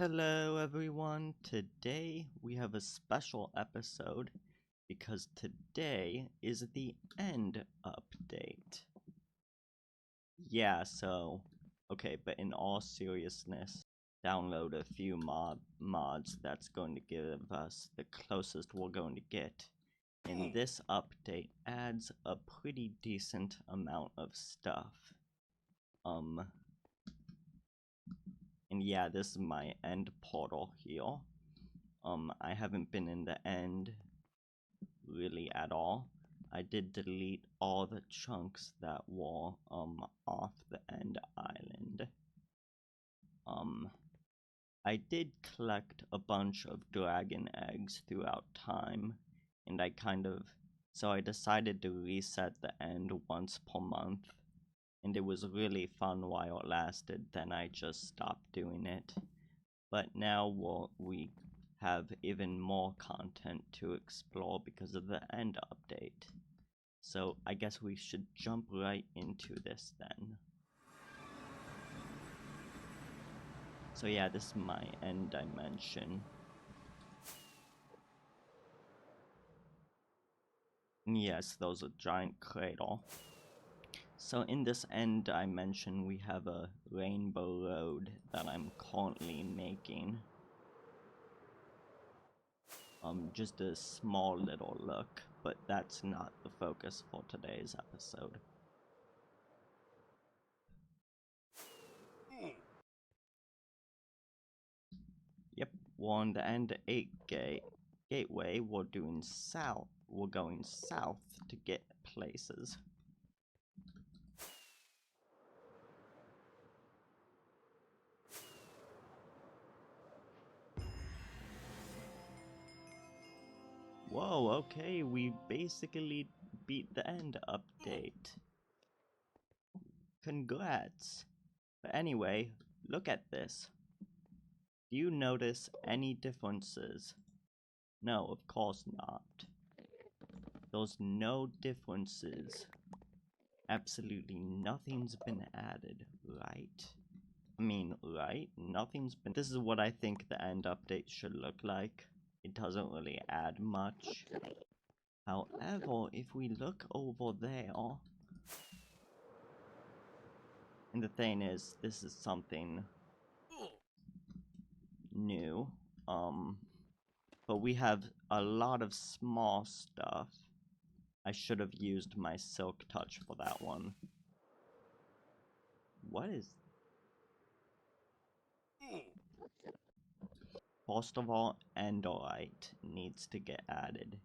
Hello everyone, today we have a special episode because today is the end update. Okay, but in all seriousness, download a few mods that's going to give us the closest we're going to get. And this update adds a pretty decent amount of stuff. And yeah, this is my end portal here. I haven't been in the end really at all. I did delete all the chunks that were off the end island. I did collect a bunch of dragon eggs throughout time, and so I decided to reset the end once per month, and it was really fun while it lasted. Then I just stopped doing it. But now we have even more content to explore because of the end update. So I guess we should jump right into this then. So yeah, this is my end dimension. And yes, those are giant cradle. So in this end dimension, we have a rainbow road that I'm currently making. Just a small little look, but that's not the focus for today's episode. Yep, we're on the end 8 gateway. We're going south to get places. Whoa, okay, we basically beat the end update. Congrats. But anyway, look at this. Do you notice any differences? No, of course not. There's no differences. Absolutely nothing's been added, right? Right? This is what I think the end update should look like. It doesn't really add much. However, if we look over there, and the thing is, this is something new, but we have a lot of small stuff. I should have used my silk touch for that one. What is... First of all, Endorite needs to get added.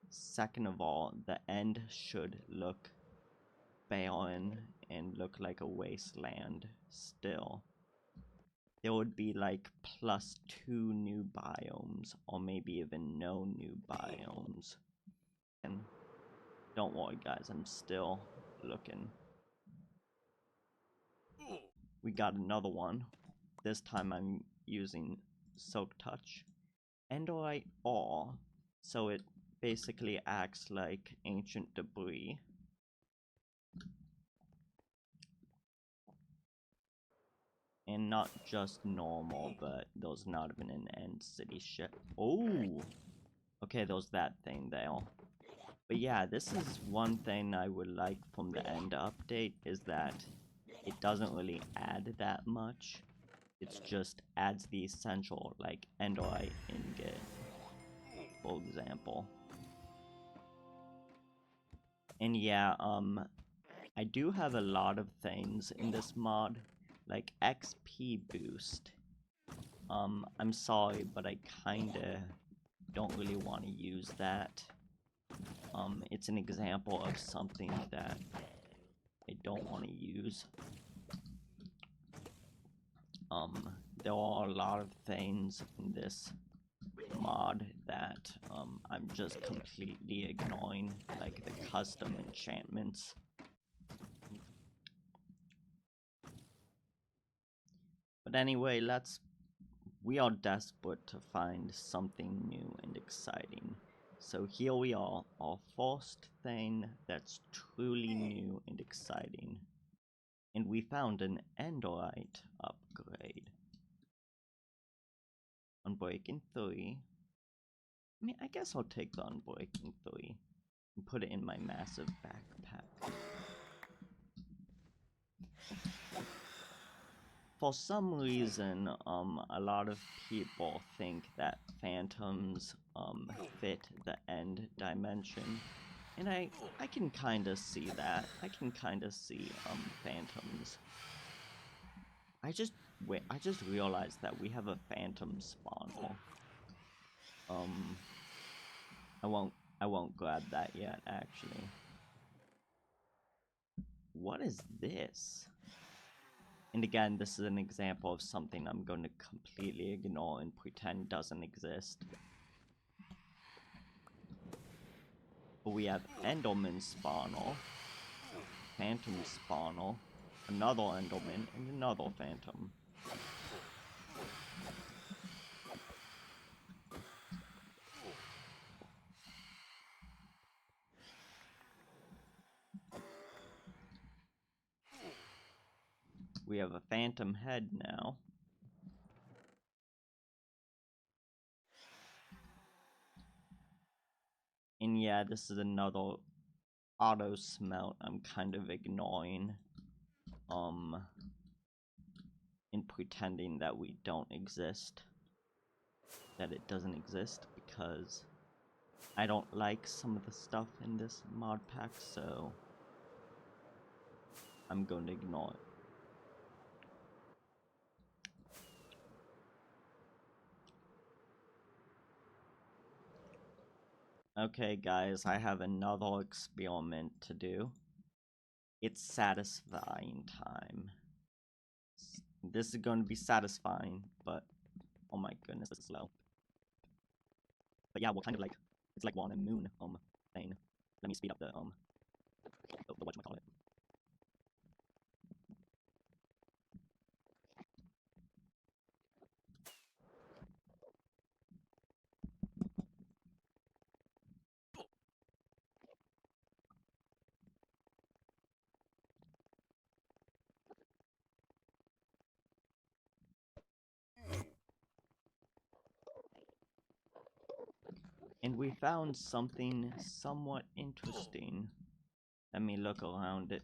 Second of all, the end should look barren and look like a wasteland still. There would be like +2 new biomes, or maybe even no new biomes. And don't worry guys, I'm still looking. We got another one. This time I'm using Silk Touch. Endorite ore, so it basically acts like ancient debris. And not just normal, but there's not even an end city ship. Oh! Okay, there's that thing there. But yeah, this is one thing I would like from the end update, is that it doesn't really add that much. It just adds the essential, like Endorite ingot, for example. And yeah, I do have a lot of things in this mod, like XP boost. I'm sorry, but I kinda don't really want to use that. It's an example of something that I don't want to use. There are a lot of things in this mod that I'm just completely ignoring, like the custom enchantments. But anyway, we are desperate to find something new and exciting. So here we are, our first thing that's truly new and exciting. And we found an Endorite upgrade. Unbreaking 3. I mean, I guess I'll take the Unbreaking 3 and put it in my massive backpack. For some reason, a lot of people think that phantoms, fit the end dimension. And I can kinda see that. I can kinda see, phantoms. I just realized that we have a phantom spawner. I won't grab that yet, actually. What is this? And again, this is an example of something I'm going to completely ignore and pretend doesn't exist. But we have Enderman spawner, Phantom spawner, another Enderman, and another Phantom. We have a Phantom head now. And yeah, this is another auto smelt I'm kind of ignoring. And pretending that we don't exist. That it doesn't exist because I don't like some of the stuff in this mod pack, so I'm going to ignore it. Okay guys, I have another experiment to do. It's satisfying time. This is going to be satisfying, but oh my goodness, this is slow. But yeah, we're kind of like, it's like we're on a moon, thing. Let me speed up the whatchamacallit. And we found something somewhat interesting. Let me look around it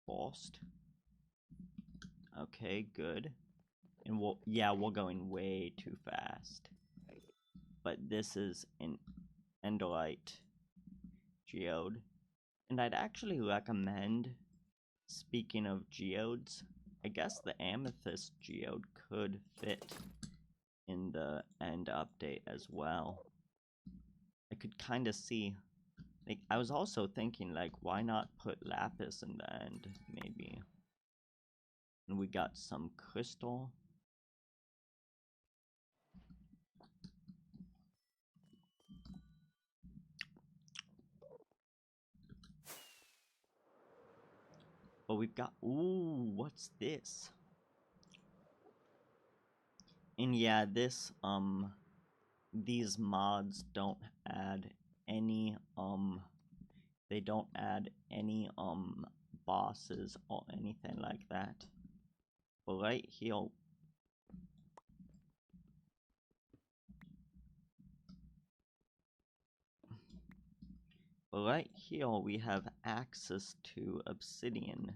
first. Okay, good. And we're going way too fast. But this is an Enderite geode. And I'd actually recommend, speaking of geodes, I guess the amethyst geode could fit in the end update as well. I could kind of see, like, I was also thinking, like, why not put lapis in the end, maybe. And we got some crystal. But we've got, ooh, what's this? And yeah, this, these mods don't add any, they don't add any, bosses or anything like that. But right here, we have access to obsidian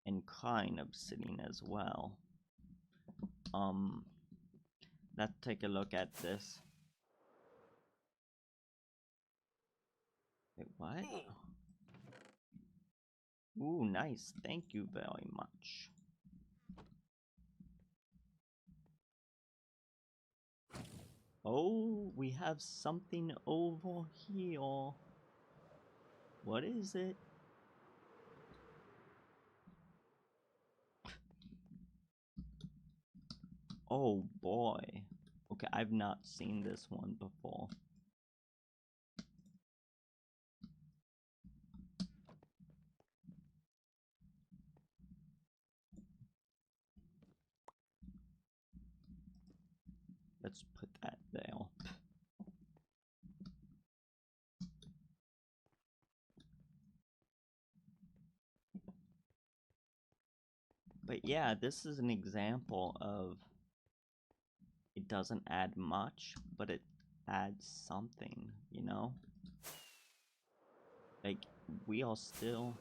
and crying obsidian as well. Let's take a look at this. Wait, what? Ooh, nice. Thank you very much. Oh, we have something over here. What is it? Oh boy. Okay, I've not seen this one before. Let's put that there. But yeah, this is an example of it doesn't add much, but it adds something, you know? Like, we are still...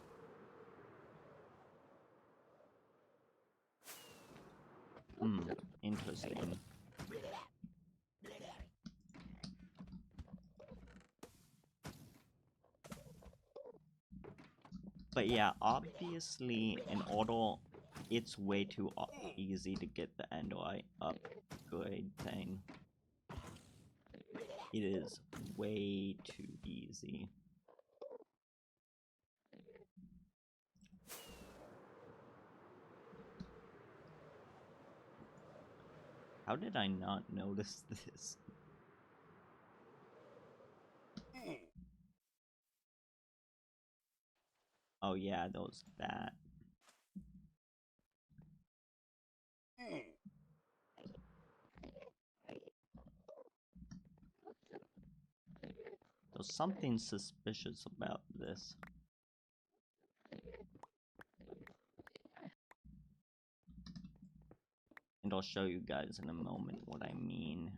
interesting. But yeah, obviously, in order, it's way too easy to get the Android upgrade thing. It is way too easy. How did I not notice this? Oh yeah, those that. There's something suspicious about this. And I'll show you guys in a moment what I mean.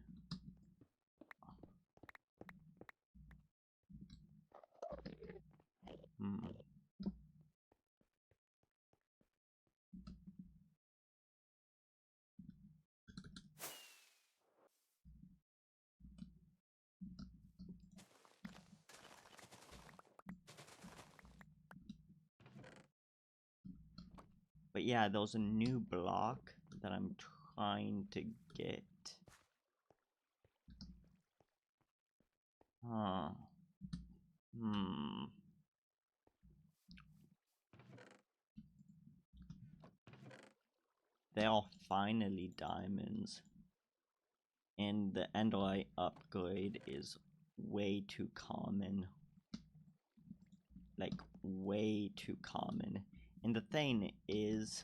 But yeah, there's a new block that I'm trying to get. Huh. They are finally diamonds. And the Endlight upgrade is way too common. Like, way too common. And the thing is,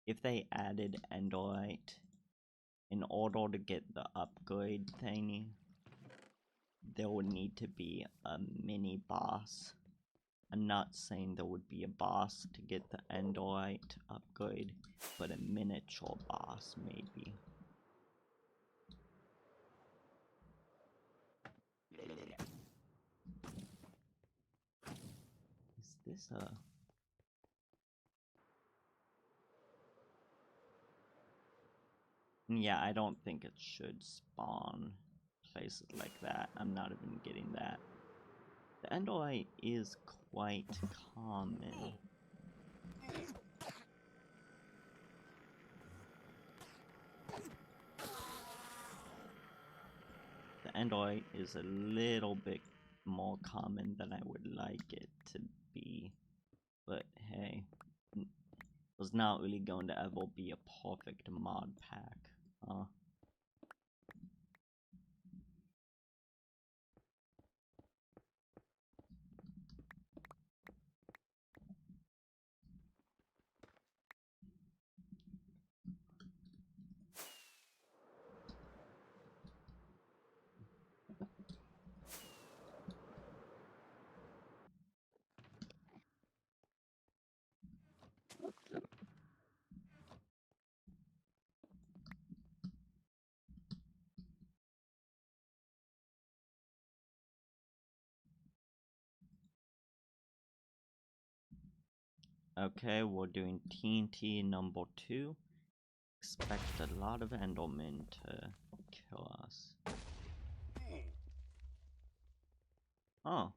if they added Endlight in order to get the upgrade thingy, there would need to be a mini boss. I'm not saying there would be a boss to get the Endlight upgrade, but a miniature boss maybe. Is this a... Yeah, I don't think it should spawn places like that. I'm not even getting that. The Endlight is quite common. The Endlight is a little bit more common than I would like it to be. But hey, there's not really going to ever be a perfect mod pack, huh? Okay, we're doing TNT number 2. Expect a lot of Endermen to kill us. Oh.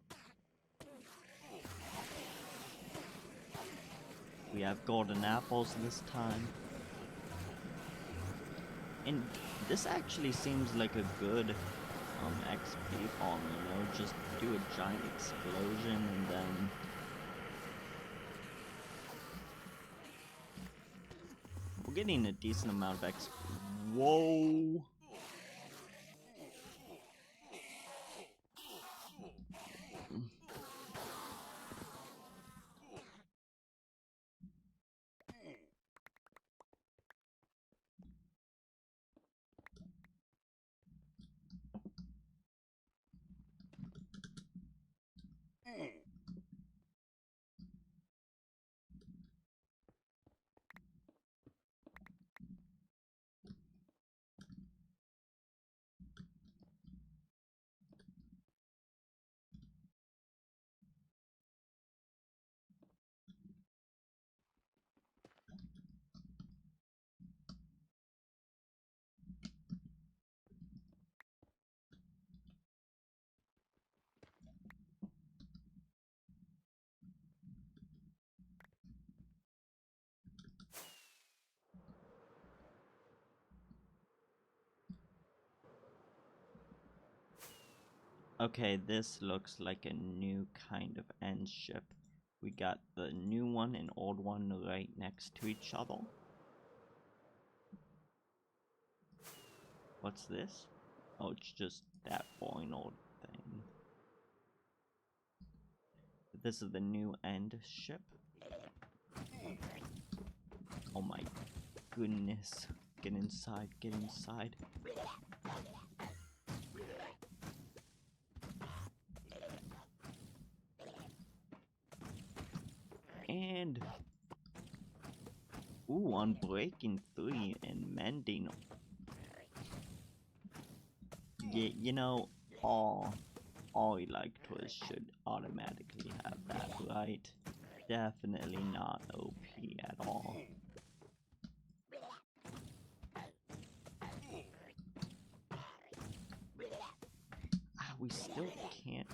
We have golden apples this time. And this actually seems like a good XP farm, you know? Just do a giant explosion and then... We're getting a decent amount of XP. Whoa! Okay, this looks like a new kind of end ship. We got the new one and old one right next to each other. What's this? Oh, it's just that boring old thing. This is the new end ship. Oh my goodness. Get inside, get inside. And ooh, on breaking 3 and mending. Yeah, you know, all electors should automatically have that, right? Definitely not OP at all. Ah, we still can't.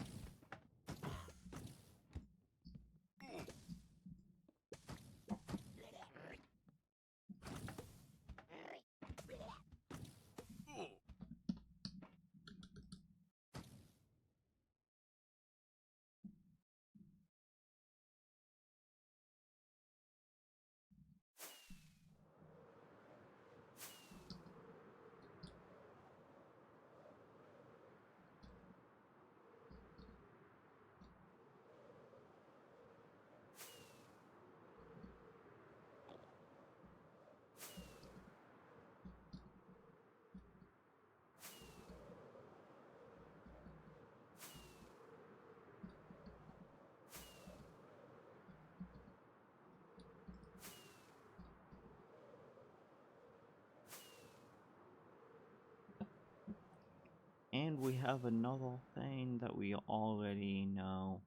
And we have another thing that we already know.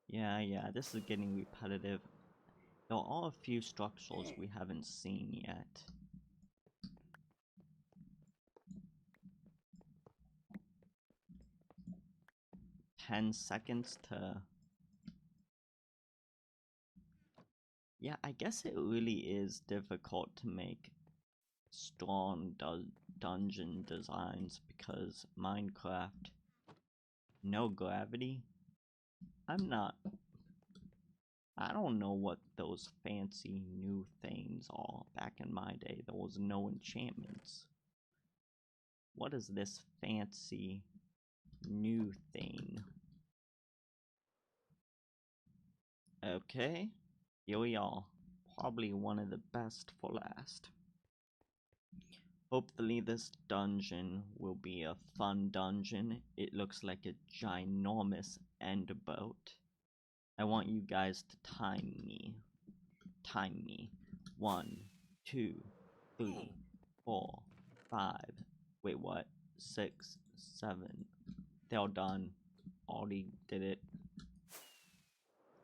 Yeah, this is getting repetitive. There are a few structures we haven't seen yet. $10 to... Yeah, I guess it really is difficult to make strong dungeon designs because Minecraft, no gravity. I don't know what those fancy new things are. Back in my day, there was no enchantments. What is this fancy new thing? Okay, here we are. Probably one of the best for last. Hopefully this dungeon will be a fun dungeon. It looks like a ginormous end boat. I want you guys to time me. Time me. 1, 2, 3, 4, 5. Wait, what? 6, 7. They're all done. Already did it.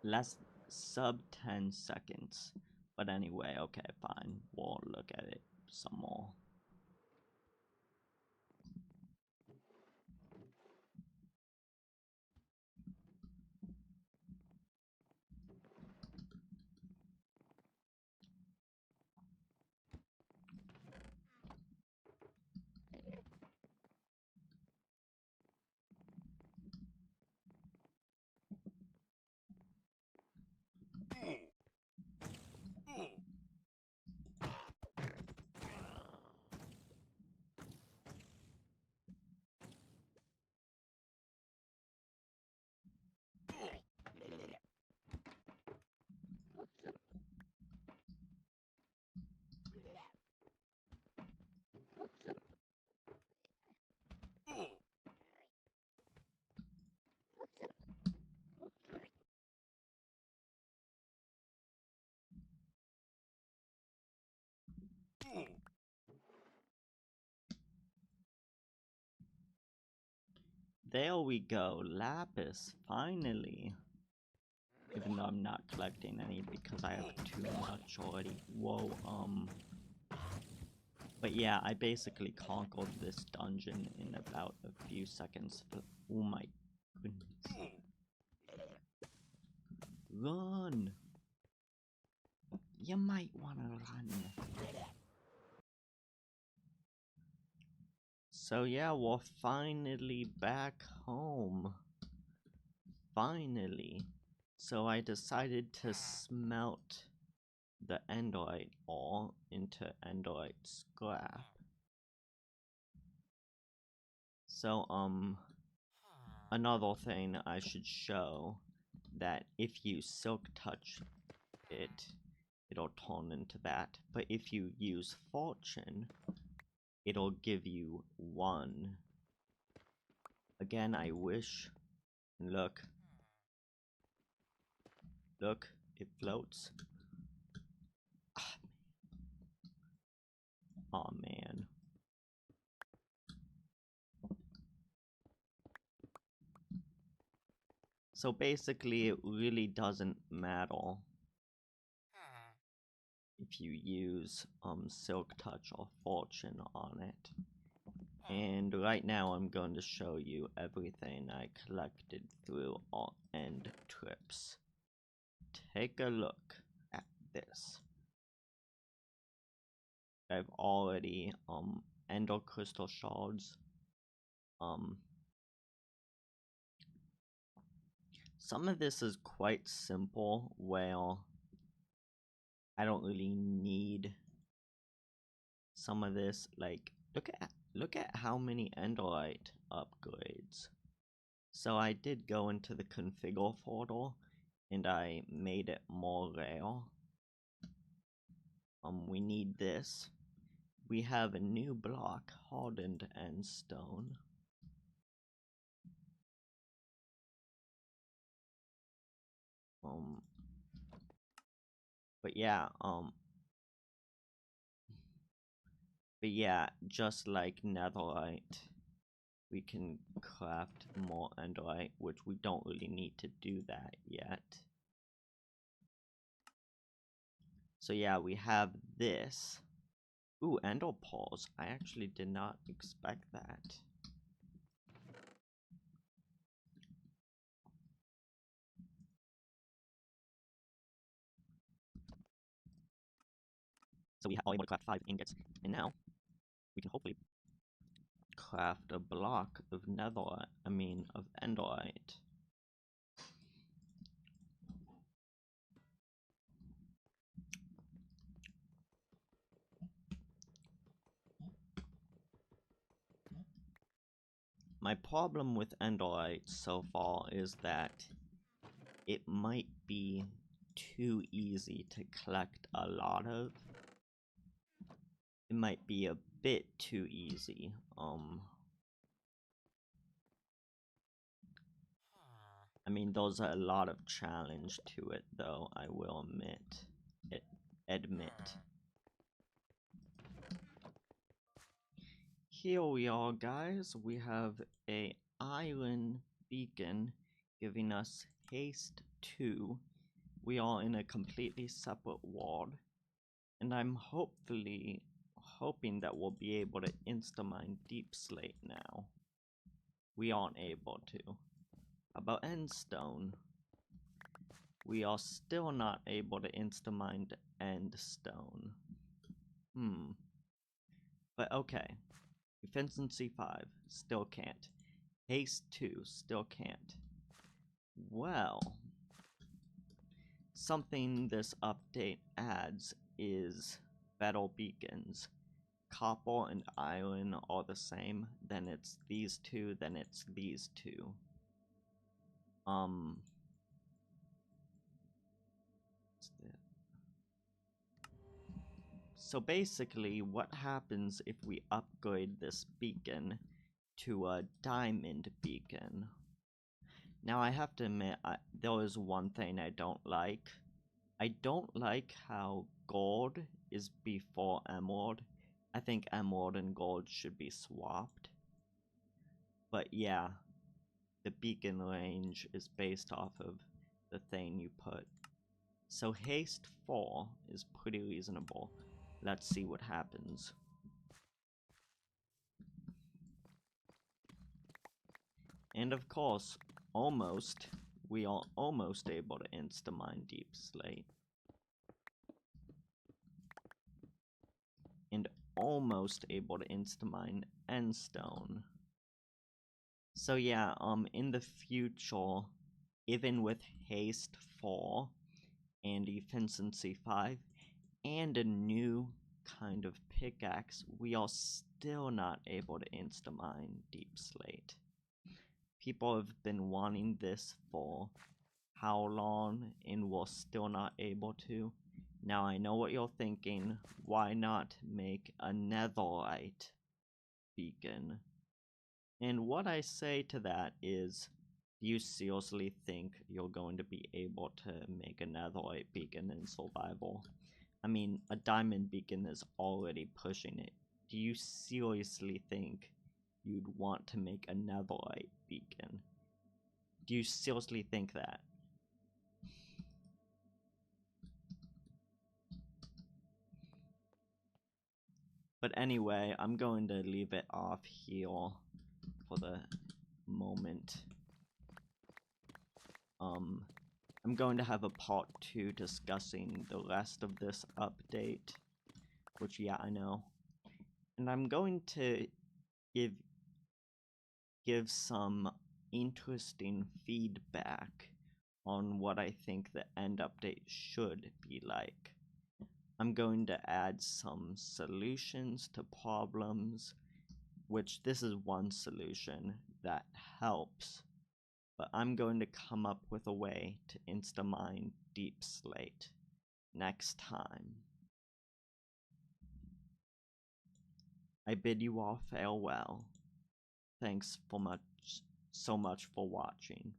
Less sub 10 seconds. But anyway, okay, fine. We'll look at it some more. There we go, lapis, finally. Even though I'm not collecting any because I have too much already. Whoa, But yeah, I basically conquered this dungeon in about a few seconds. Oh my goodness. Run! You might wanna run. So yeah, we're finally back home. Finally. So I decided to smelt the Enderite ore into Enderite scrap. So, another thing I should show, that if you silk touch it, it'll turn into that. But if you use fortune, it'll give you 1. Again, I wish. Look. Look, it floats. Aw, man. So basically, it really doesn't matter if you use Silk Touch or Fortune on it. And right now I'm going to show you everything I collected through our end trips. Take a look at this. I've already Ender Crystal Shards. Some of this is quite simple, where I don't really need some of this. Like, look at how many Enderite upgrades. So I did go into the configure folder and I made it more rare. We need this. We have a new block, hardened endstone. But yeah, just like netherite, we can craft more enderite, which we don't really need to do that yet. So yeah, we have this. Ooh, ender pearls. I actually did not expect that. So we are able to craft 5 ingots, and now we can hopefully craft a block of of enderite. My problem with enderite so far is that it might be too easy to collect a lot of. It might be a bit too easy. I mean, there's a lot of challenge to it, though, I will admit. Here we are, guys. We have a island beacon giving us haste 2. We are in a completely separate world, and I'm hoping that we'll be able to insta-mine deep slate now. We aren't able to. About endstone, we are still not able to insta-mine endstone. But okay. Efficiency 5, still can't. Haste 2, still can't. Well, something this update adds is battle beacons. Copper and iron are the same, then it's these two, then it's these two. So basically, what happens if we upgrade this beacon to a diamond beacon? Now I have to admit, there is one thing I don't like. I don't like how gold is before emerald. I think emerald and gold should be swapped. But yeah, the beacon range is based off of the thing you put. So haste 4 is pretty reasonable. Let's see what happens. And of course, we are almost able to insta-mine deep slate. And almost able to insta-mine Endstone. So yeah, in the future, even with Haste 4 and Efficiency 5 and a new kind of pickaxe, we are still not able to insta-mine Deep Slate. People have been wanting this for how long and we're still not able to. Now I know what you're thinking, why not make a netherite beacon? And what I say to that is, do you seriously think you're going to be able to make a netherite beacon in survival? I mean, a diamond beacon is already pushing it. Do you seriously think you'd want to make a netherite beacon? Do you seriously think that? But anyway, I'm going to leave it off here for the moment. I'm going to have a part 2 discussing the rest of this update, which yeah, I know. And I'm going to give some interesting feedback on what I think the end update should be like. I'm going to add some solutions to problems, which this is one solution that helps, but I'm going to come up with a way to insta-mine Deep Slate next time. I bid you all farewell. Thanks so much for watching.